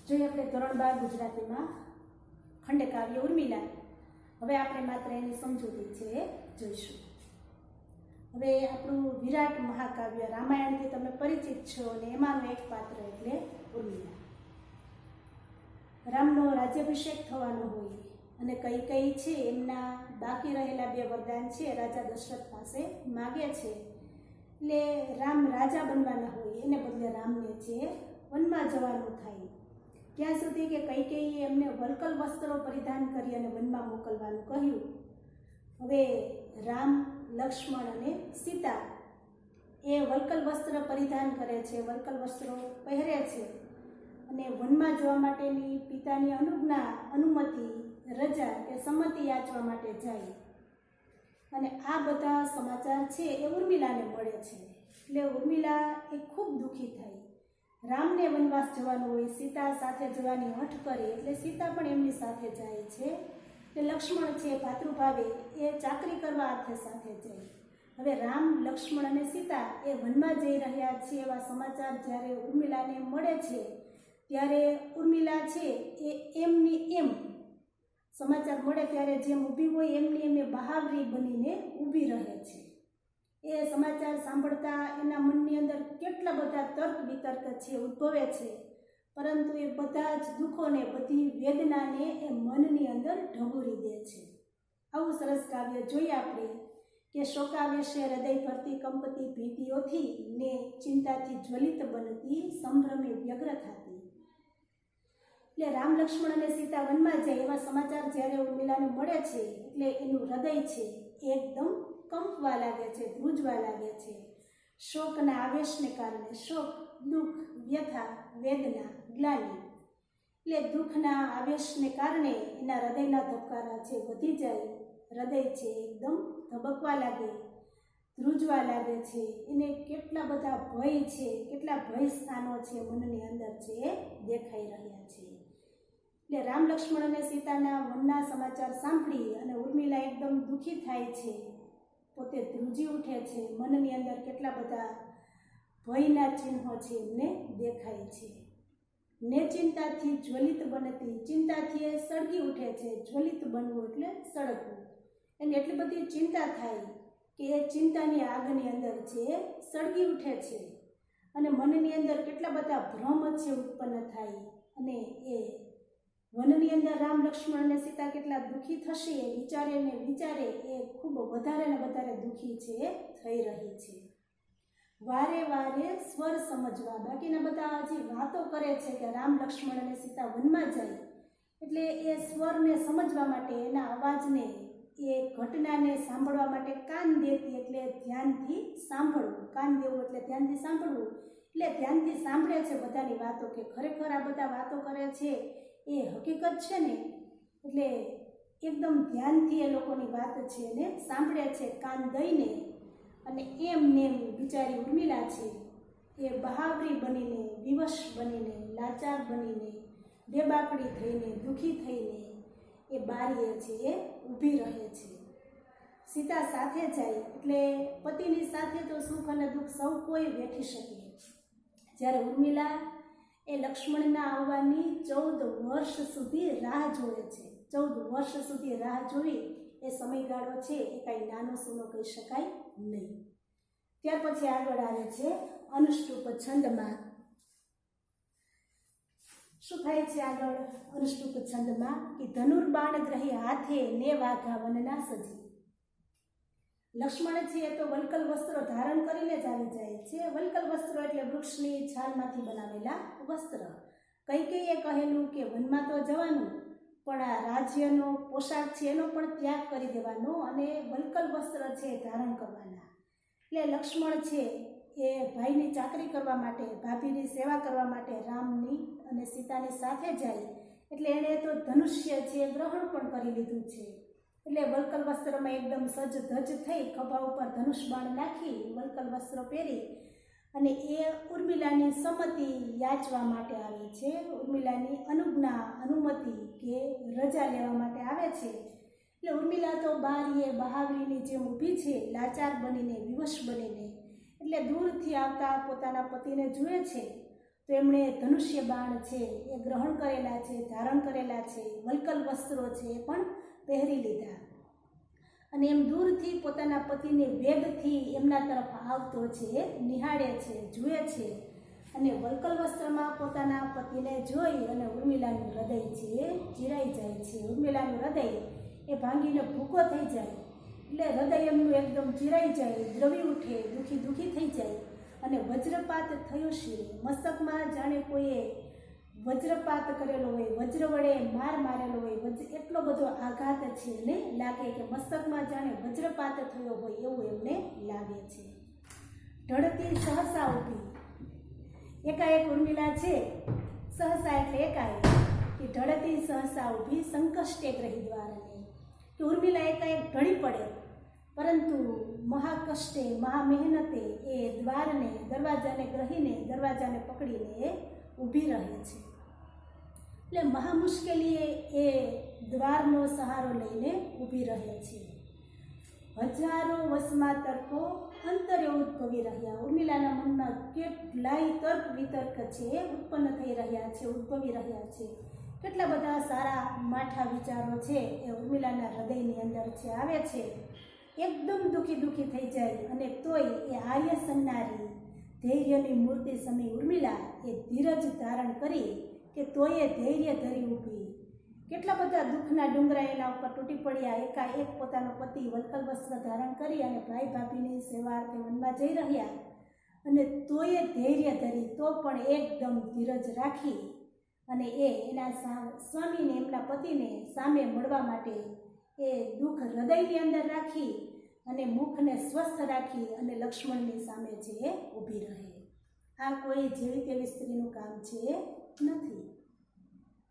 જોઈએ આપણે ધોરણ 12 ગુજરાતીમાં ખંડકાવ્ય ઉર્મિલા. હવે આપણે માત્ર એની સમજૂતી છે જોઈશું. હવે આપણું વિરાટ મહાકાવ્ય રામાયણથી તમે પરિચિત છો અને એમાંનું એક પાત્ર એટલે ઉર્મિલા. રામનો રાજ્યાભિષેક થવાનો હોય અને કઈ છે એમના બાકી રહેલા 2 વરદાન છે રાજા દશરથ પાસે માગે છે. એટલે રામ રાજા બનવાના હોય એને બદલે રામને છે વનમાં જવાનું થાય. ત્યાં સુધી કે કૈકેયીએ એમને વલ્કલ વસ્ત્રો પરિધાન કરી અને વનમાં મોકલવાનું કહ્યું. હવે રામ, લક્ષ્મણ અને સીતા એ વલ્કલ વસ્ત્ર પરિધાન કરે છે, વલ્કલ વસ્ત્રો પહેરે છે અને વનમાં જવા માટેની પિતાની અનુમતિ, રજા કે સંમતિ યાચવા માટે જાય. અને આ બધા સમાચાર છે એ ઉર્મિલાને મળે છે. એટલે ઉર્મિલા એ ખૂબ દુઃખી થાય. રામને વનવાસ જવાનું હોય, સીતા સાથે જવાની હઠ કરે એટલે સીતા પણ એમની સાથે જાય છે. એટલે લક્ષ્મણ છે ભાતૃભાવે એ ચાકરી કરવા અર્થે સાથે જાય. હવે રામ, લક્ષ્મણ અને સીતા એ વનમાં જઈ રહ્યા છે એવા સમાચાર જ્યારે ઉર્મિલાને મળે છે ત્યારે ઉર્મિલા છે એ એમની એમ સમાચાર મળે ત્યારે જેમ ઊભી હોય એમની એમ બહાવરી બનીને ઊભી રહે છે. એ સમાચાર સાંભળતા એના મનની અંદર કેટલા બધા તર્ક વિતર્ક છે ઉદ્ભવે છે, પરંતુ એ બધા જ દુઃખોને, બધી વેદનાને એ મનની અંદર ઢબૂરી દે છે. આવું સરસ કાવ્ય જોઈએ આપણે કે શોકાવેશે હૃદય ભરતી કંપતી ભીતિઓથી ને ચિંતાથી જ્વલિત બનતી સંભ્રમે વ્યગ્ર થતી. એટલે રામ, લક્ષ્મણ અને સીતા વનમાં જાય એવા સમાચાર જ્યારે ઉર્મિલાને મળે છે એટલે એનું હૃદય છે એકદમ કંપવા લાગે છે, ધ્રુજવા લાગે છે. શોકના આવેશને કારણે શોક, દુઃખ, વ્યથા, વેદના, ગ્લાનિ. એટલે દુઃખના આવેશને કારણે એના હૃદયના ધબકારા છે વધી જાય. હૃદય છે એકદમ ધબકવા લાગે, ધ્રુજવા લાગે છે. એને કેટલા બધા ભય છે, કેટલા ભય સ્થાનો છે મનની અંદર છે એ દેખાઈ રહ્યા છે. એટલે રામ, લક્ષ્મણ અને સીતાના વનના સમાચાર સાંભળી અને ઉર્મિલા એકદમ દુઃખી થાય છે, પોતે ધ્રુજી ઉઠે છે. મનની અંદર કેટલા બધા ભયના ચિહ્નો છે એમને દેખાય છે. ને ચિંતાથી જ્વલિત બનતી, ચિંતાથી એ સળગી ઉઠે છે. જ્વલિત બનવું એટલે સળગવું. એને એટલી બધી ચિંતા થાય કે એ ચિંતાની આગની અંદર છે સળગી ઉઠે છે અને મનની અંદર કેટલા બધા ભ્રમ છે ઉત્પન્ન થાય. અને એ વનની અંદર રામ, લક્ષ્મણ અને સીતા કેટલા દુઃખી થશે એ વિચારે એ ખૂબ વધારે ને વધારે દુઃખી છે થઈ રહી છે. વારે વારે સ્વર સમજવા, બાકીના બધા હજી વાતો કરે છે કે રામ, લક્ષ્મણ અને સીતા વનમાં જાય એટલે એ સ્વરને સમજવા માટે, એના અવાજને, એ ઘટનાને સાંભળવા માટે કાન દેતી એટલે ધ્યાનથી સાંભળવું. કાન દેવું એટલે ધ્યાનથી સાંભળવું. એટલે ધ્યાનથી સાંભળે છે બધાની વાતો કે ખરેખર આ બધા વાતો કરે છે એ હકીકત છે ને. એટલે એકદમ ધ્યાનથી એ લોકોની વાત છે એને સાંભળે છે કાન દઈને. અને એમ બિચારી ઉર્મિલા છે એ બહાવરી બનીને, વિવશ બનીને, લાચાર બનીને, બેબાકડી થઈને, દુઃખી થઈને એ બારીએ છે એ ઊભી રહે છે. સીતા સાથે જાય એટલે પતિની સાથે તો સુખ અને દુઃખ સૌ કોઈ વેઠી શકે. જ્યારે ઉર્મિલા એ લક્ષ્મણના આવવાની 14 વર્ષ સુધી રાહ જોવે છે. 14 વર્ષ સુધી રાહ જોવી એ સમયગાળો છે એ કાંઈ નાનો સૂનો કહી શકાય નહીં. ત્યાર પછી આગળ આવે છે અનુષ્ટુપ છંદમાં. શું થાય છે આગળ અનુષ્ટુપ છંદમાં કે ધનુર્બાણ ગ્રહી હાથે ને વાઘા વનના સજી. લક્ષ્મણ છે એ તો વલ્કલ વસ્ત્રો ધારણ કરીને જ આવી જાય છે. વલ્કલ વસ્ત્રો એટલે વૃક્ષની છાલમાંથી બનાવેલા વસ્ત્ર. કૈકેયીએ કહેલું કે વનમાં તો જવાનું પણ આ રાજ્યનો પોશાક છે એનો પણ ત્યાગ કરી દેવાનો અને વલ્કલ વસ્ત્ર છે ધારણ કરવાના. એટલે લક્ષ્મણ છે એ ભાઈની ચાકરી કરવા માટે, ભાભીની સેવા કરવા માટે રામની અને સીતાની સાથે જાય. એટલે એણે તો ધનુષ્ય છે ગ્રહણ પણ કરી લીધું છે. એટલે વલ્કલ વસ્ત્રમાં એકદમ સજ્જ ધજ થઈ, ખભા ઉપર ધનુષ બાણ નાખી, વલ્કલ વસ્ત્ર પહેરી અને એ ઉર્મિલાની સંમતિ યાચવા માટે આવે છે. ઉર્મિલાની અનુમતિ કે રજા લેવા માટે આવે છે. એટલે ઉર્મિલા તો બારીએ બહાવરીની જેમ ઊભી છે, લાચાર બનીને, વિવશ બનીને. એટલે દૂરથી આવતા પોતાના પતિને જુએ છે તો એમણે ધનુષ્ય બાણ છે એ ગ્રહણ કરેલા છે, ધારણ કરેલા છે, વલ્કલ વસ્ત્રો છે એ પણ પહેરી લીધા અને એમ દૂરથી પોતાના પતિને વેગથી એમના તરફ આવતો છે નિહાળે છે, જુએ છે અને વલ્કલ વસ્ત્રમાં પોતાના પતિને જોઈ અને ઉર્મિલાનું હૃદય છે ચીરાઈ જાય છે. ઉર્મિલાનું હૃદય એ ભાંગીને ભૂકો થઈ જાય એટલે હૃદય એમનું એકદમ ચીરાઈ જાય, દ્રવી ઉઠે, દુઃખી થઈ જાય અને વજ્રપાત થયો શિરે. મસ્તકમાં જાણે કોઈએ વજ્રપાત કરેલો હોય, વજ્ર વડે માર મારેલો હોય, એટલો બધો આઘાત છે એને લાગે કે મસ્તકમાં જાણે વજ્રપાત થયો હોય એવું એમને લાગે છે. ઢળતી સહસા ઊભી, એકાએક ઉર્મિલા છે, સહસા એટલે એકાએક, કે ઢળતી સહસા ઊભી સંકષ્ટે ગ્રહી દ્વારને, કે ઉર્મિલા એકાએક ઢળી પડે પરંતુ મહાકષ્ટે મહામહેનતે એ દ્વારને, દરવાજાને ગ્રહીને, દરવાજાને પકડીને એ ઊભી રહે છે. એટલે મહામુશ્કેલીએ એ દ્વારનો સહારો લઈને ઊભી રહે છે. હજારો વસમાં તર્કો અંતરે ઉદ્ભવી રહ્યા. ઉર્મિલાના મનમાં કેટલાય તર્ક વિતર્ક છે ઉત્પન્ન થઈ રહ્યા છે, ઉદ્ભવી રહ્યા છે. કેટલા બધા સારા માઠા વિચારો છે એ ઉર્મિલાના હૃદયની અંદર છે, આવે છે. એકદમ દુઃખી થઈ જાય અને તોય એ આર્ય સન્નારી ધૈર્યની મૂર્તિ સમી ઉર્મિલા એ ધીરજ ધારણ કરી કે તોય ધૈર્ય ધરી ઊભી. કેટલા બધા દુઃખના ડુંગરા એના ઉપર તૂટી પડ્યા. એકાએક પોતાનો પતિ વલ્કલ વસ્ત્ર ધારણ કરી અને ભાઈ ભાભીની સેવાર્થે વનમાં જઈ રહ્યા અને તોય ધૈર્ય ધરી, તો પણ એકદમ ધીરજ રાખી અને એ એના સ્વામીને, એમના પતિને સામે મળવા માટે એ દુઃખ હૃદયની અંદર રાખી અને મુખને સ્વસ્થ રાખી અને લક્ષ્મણની સામે છે એ ઊભી રહે. આ કોઈ જેવી તેવી સ્ત્રીનું કામ છે નથી.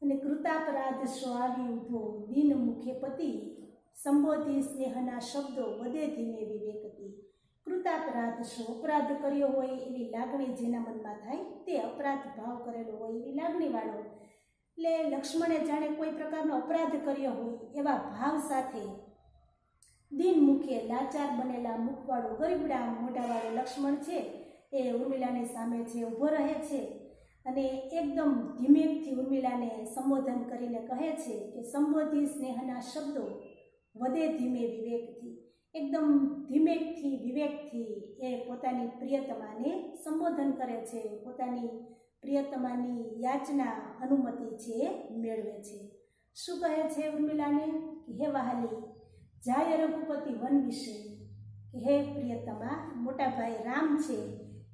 અને કૃતાપરાધ શો આવી ઊભો, દિન મુખે પતિ સંબોધી સ્નેહના શબ્દો વધે ધીમે વિવેકતી. કૃતાપરાધ શો, અપરાધ કર્યો હોય એવી લાગણી જેના મનમાં થાય તે અપરાધ ભાવ કરેલો હોય એવી લાગણીવાળો, એટલે લક્ષ્મણે જાણે કોઈ પ્રકારનો અપરાધ કર્યો હોય એવા ભાવ સાથે દિન મુખે લાચાર બનેલા મુખવાળું ગરીબડા મોઢાવાળું લક્ષ્મણ છે એ ઉર્મિલાની સામે છે ઊભો રહે છે અને એકદમ ધીમેકથી ઉર્મિલાને સંબોધન કરીને કહે છે કે સંબોધી સ્નેહના શબ્દો વધે ધીમે વિવેકથી. એકદમ ધીમેકથી, વિવેકથી એ પોતાની પ્રિયતમાને સંબોધન કરે છે, પોતાની પ્રિયતમાની યાચના, અનુમતિ છે મેળવે છે. શું કહે છે ઉર્મિલાને કે હે વહાલી, જાય રઘુપતિ વન વિશે, કે હે પ્રિયતમા, મોટા ભાઈ રામ છે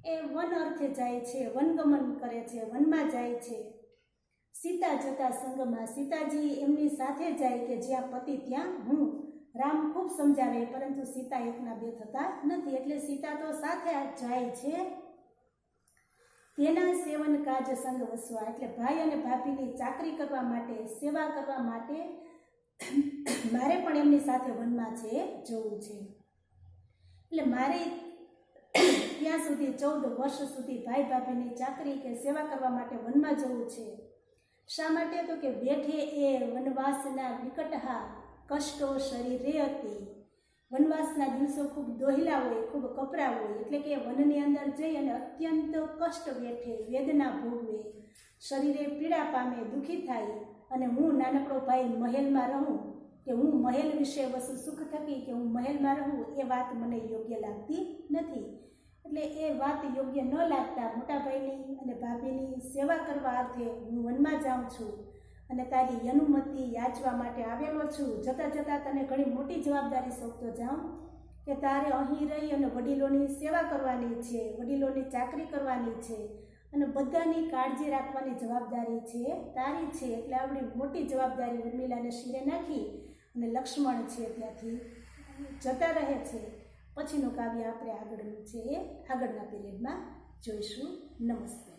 એ વન અર્થે જાય છે, વનગમન કરે છે, વનમાં જાય છે. સીતા જતા સંગમાં, સીતાજી એમની સાથે જાય કે જ્યાં પતિ ત્યાં હું. રામ ખૂબ સમજાવે પરંતુ સીતા એકના બે થતા નથી, એટલે સીતા તો સાથે જાય છે. તેના સેવન કાજ સંગ વસવા, એટલે ભાઈ અને ભાભીની ચાકરી કરવા માટે, સેવા કરવા માટે મારે પણ એમની સાથે વનમાં છે જવું છે. એટલે મારે ત્યાં સુધી 14 વર્ષ સુધી ભાઈ ભાભીની ચાકરી કે સેવા કરવા માટે વનમાં જવું છે. શા માટે? તો કે બેઠે એ વનવાસના વિકટહા કષ્ટો શરીરે હતી. વનવાસના દિવસો ખૂબ દોહિલા હોય, ખૂબ કપરા હોય, એટલે કે વનની અંદર જઈ અને અત્યંત કષ્ટ વેઠે, વેદના ભોગવે, શરીરે પીડા પામે, દુઃખી થાય અને હું નાનકડો ભાઈ મહેલમાં રહું, કે હું મહેલ વિશે વસુ સુખ થકી કે હું મહેલમાં રહું, એ વાત મને યોગ્ય લાગતી નથી. એટલે એ વાત યોગ્ય ન લાગતા મોટા ભાઈની અને ભાભીની સેવા કરવા અર્થે હું વનમાં જાઉં છું અને તારી અનુમતિ યાચવા માટે આવેલો છું. જતાં જતાં તને ઘણી મોટી જવાબદારી સોંપતો જાઉં કે તારે અહીં રહી અને વડીલોની સેવા કરવાની છે, વડીલોની ચાકરી કરવાની છે અને બધાની કાળજી રાખવાની જવાબદારી છે તારી છે. એટલે આવડી મોટી જવાબદારી ઉર્મિલાને શિરે નાખી અને લક્ષ્મણ છે ત્યાંથી જતા રહે છે. પછીનું કાવ્ય આપણે આગળનું છે એ આગળના પીરિયડમાં જોઈશું. નમસ્તે.